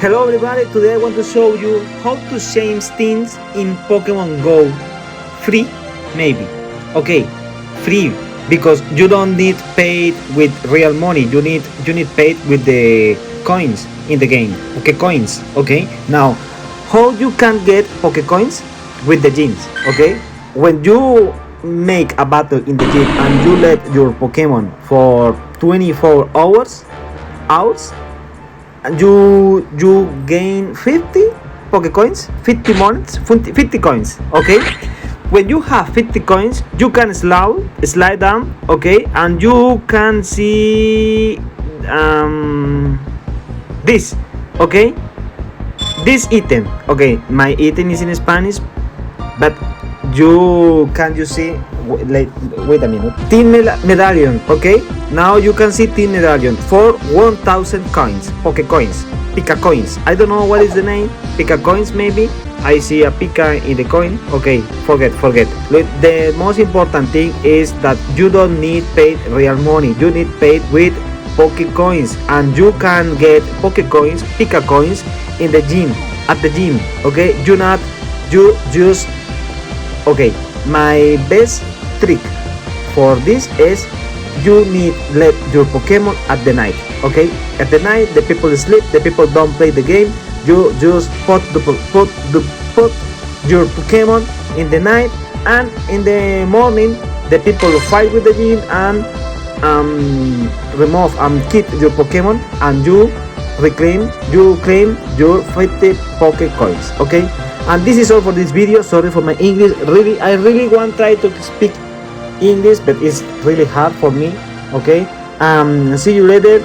Hello everybody, today I want to show you how to change things in Pokemon Go. Free? Maybe. Okay, free, because you don't need paid with real money. You need paid with the coins in the game. Okay, coins. Okay, now how you can get Pokecoins? With the gyms. Okay, when you make a battle in the gym and you let your Pokemon for 24 hours, you gain 50 Pokecoins, 50 months, 50 coins. Okay, when you have 50 coins, you can slide down. Okay, and you can see this. Okay, this item. Okay, my item is in Spanish, but you see, wait a minute, tin medallion. Okay, now you can see tin medallion for 1000 coins, Poke coins, Pika coins. I don't know what is the name, Pika coins maybe. I see a Pika in the coin. Okay, forget. Look, the most important thing is that you don't need paid real money. You need paid with Poke coins, and you can get Poke coins, Pika coins in the gym, at the gym. Okay, you just. Okay, my best trick for this is you need let your Pokemon at the night. Okay, at the night the people sleep, the people don't play the game. You just put your Pokemon in the night, and in the morning the people fight with the gym and remove and keep your Pokemon, and you claim your 50 Pokecoins. Okay. And this is all for this video. Sorry for my English. I really want to try to speak English, but it's really hard for me. Okay. See you later.